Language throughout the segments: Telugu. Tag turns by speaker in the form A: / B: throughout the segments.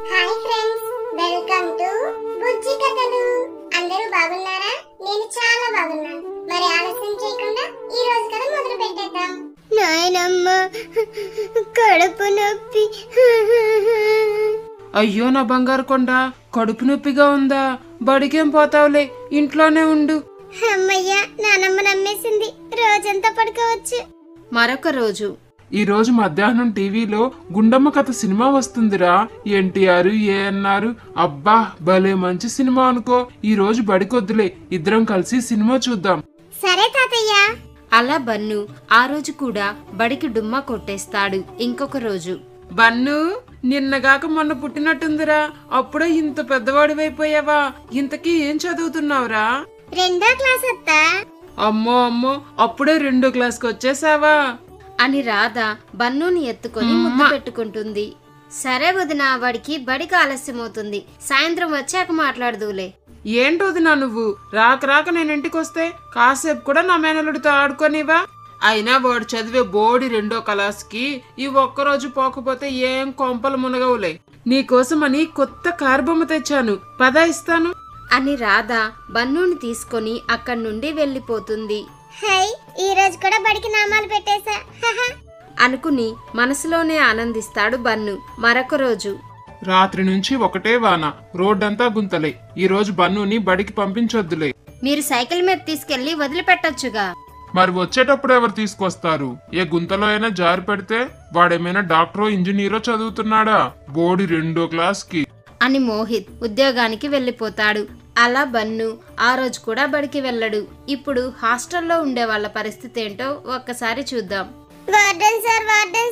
A: హాయ్ ఫ్రెండ్స్, వెల్కమ్ టు బుజ్జి కథలు. అందరూ బాగున్నారా? నేను చాలా బాగున్నాను. మరి ఆలస్యం చేయకుండా ఈ రోజు కథ మొదలు పెట్టేద్దాం. నాయనమ్మ, కడుపు నొప్పి.
B: అయ్యో నా బంగారు కొండ, కడుపు నొప్పిగా ఉందా? బడికేం పోతావులే, ఇంట్లోనే ఉండు.
A: అమ్మయ్య, నానమ్మ నమ్మేసింది. రోజంతా పడుకోవచ్చు.
C: మరొక రోజు.
B: ఈ రోజు మధ్యాహ్నం టీవీలో గుండమ్మ కథ సినిమా వస్తుందిరా. ఎన్టీఆర్, ఏఎన్ఆర్. అబ్బా, భలే మంచి సినిమా అనుకో. ఈ రోజు బడికొద్దులే, ఇద్దరం కలిసి సినిమా చూద్దాం.
A: సరే తాతయ్య.
C: అలా బన్ను ఆ రోజు కూడా బడికి డుమ్మా కొట్టేస్తాడు. ఇంకొక రోజు.
B: బన్ను, నిన్నగాక మొన్న పుట్టినట్టుందిరా. అప్పుడే ఇంత పెద్దవాడివైపోయావా? ఇంతకీ ఏం చదువుతున్నావురా?
A: 2వ క్లాస్ అత్తా.
B: అమ్మో అమ్మో, అప్పుడే 2వ క్లాస్కి వచ్చేసావా
C: అని రాధ బన్నుని ఎత్తుకొని ముద్దు పెట్టుకుంటుంది. సరే వదిన, వాడికి బడికి ఆలస్యమవుతుంది, సాయంత్రం వచ్చాక మాట్లాడదులే.
B: ఏంటోదినా నువ్వు? రాక నేను ఇంటికొస్తే కాసేపు కూడా నా మేనలుడితో ఆడుకోనివా? అయినా వాడు చదివే బోడి 2వ క్లాస్కి ఈ ఒక్కరోజు పోకపోతే ఏం కొంపలు మునగవులే. నీకోసమని కొత్త కారు బొమ్మ తెచ్చాను, పద ఇస్తాను
C: అని రాధ బన్నుని తీసుకొని అక్కడి నుండి వెళ్లిపోతుంది.
A: హై, ఈ రోజు కూడా బడికి నామాలు పెట్టేశా
C: అనుకుని మనసులోనే ఆనందిస్తాడు బన్ను. మరొక రోజు.
B: రాత్రి నుంచి ఒకటే వాన, రోడ్డంతా గుంతలే. ఈ రోజు బన్నుని బడికి పంపించొద్దులే.
C: మీరు సైకిల్ మీద తీసుకెళ్లి వదిలిపెట్టొచ్చుగా.
B: మరి వచ్చేటప్పుడు ఎవరు తీసుకొస్తారు? ఏ గుంతలో అయినా జారి పెడితే వాడేమైనా డాక్టరో ఇంజనీరో చదువుతున్నాడా? బోడి 2వ క్లాస్కి
C: అని మోహిత్ ఉద్యోగానికి వెళ్లిపోతాడు. అలా బన్ను ఆ రోజు కూడా బడికి వెళ్ళడు. ఇప్పుడు హాస్టల్లో ఉండే వాళ్ళ పరిస్థితి ఏంటో ఒక్కసారి చూద్దాం.
A: వార్డెన్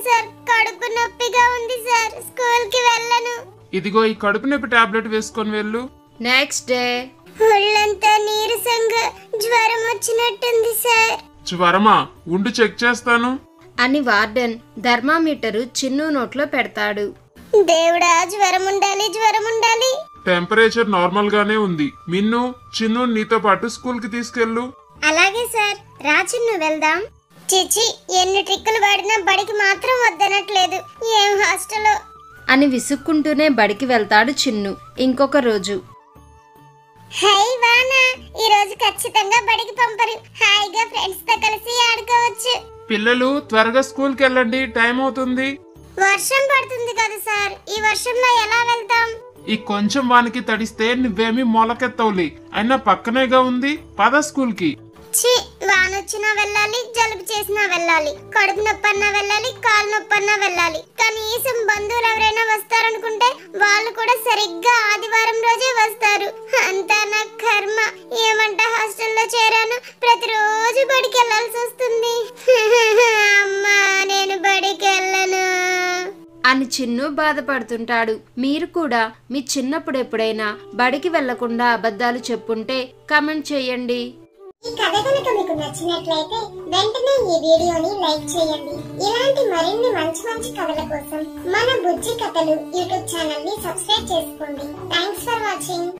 A: సార్, కడుపు నొప్పిగా ఉంది సార్, స్కూల్ కి వెళ్ళను.
B: ఇదిగో ఈ కడుపు నొప్పి టాబ్లెట్ వేసుకొని వెళ్ళు.
C: Next day.
A: ఒళ్ళంతా నీరసంగా జ్వరం వచ్చినట్టుంది సార్.
B: జ్వరమా? ఉండు చెక్ చేస్తాను
C: అని వార్డెన్ థర్మామీటరు చిన్ను నోట్లో పెడతాడు.
A: దేవుడా, జ్వరం ఉండాలి.
B: టెంపరేచర్ నార్మల్ గానే ఉంది. మిన్ను, చిన్ను నీతో పాటు స్కూల్ కి తీసుకెళ్ళు.
A: అలాగే సార్. రా చిన్ను, వెళ్దాం. చిచి, ఎన్ని ట్రిక్కులు వాడినా బడికి మాత్రం వద్దనట్లేదు. ఏం హాస్టలో
C: అని విసుక్కుంటూనే బడికి వెళ్తాడు చిన్ను. ఇంకొక రోజు.
A: హై వానా, ఈ రోజు ఖచ్చితంగా బడికి పంపరు. హాయిగా ఫ్రెండ్స్ తో కలిసి ఆడుకోవచ్చు.
B: పిల్లలు త్వరగా స్కూల్ కి వెళ్ళండి, టైం అవుతుంది.
A: వర్షం పడుతుంది కదా సార్, ఈ వర్షంలో ఎలా వెళ్తాం?
B: ఈ కొంచెం వానికి తడిస్తే నువ్వేమీ మొలకెత్తవులే. అయినా పక్కనేగా ఉంది, పద స్కూల్ కి.
A: ఛీ, వానొచ్చినా వెళ్ళాలి, జలుబు చేసినా వెళ్ళాలి, కడుపు నొప్పన్నా వెళ్ళాలి, కాలు నొప్పన్నా వెళ్ళాలి. కనీసం బంధువులు ఎవరైనా వస్తారనుకుంటే వాళ్ళు కూడా సరిగ్గా ఆదివారం రోజే వస్తారు. అంతా నా కర్మ. ఏమంట హాస్టల్లో చేరాను, ప్రతిరోజు బడికి వెళ్ళాల్సి వస్తుంది. అమ్మా, నేను బడికి వెళ్ళను
C: అని చిన్ను బాధపడుతుంటాడు. మీరు కూడా మీ చిన్నప్పుడు ఎప్పుడైనా బడికి వెళ్లకుండా అబద్ధాలు చెప్పుంటే కామెంట్ చేయండి.
A: ఈ కథ కనుక మీకు నచ్చినట్లయితే వెంటనే ఈ వీడియోని లైక్ చేయండి. ఇలాంటి మరిన్ని మంచి కథల కోసం మన బుజ్జి కథలు యూట్యూబ్ ఛానల్ ని సబ్స్క్రైబ్ చేసుకోండి. Thanks for watching.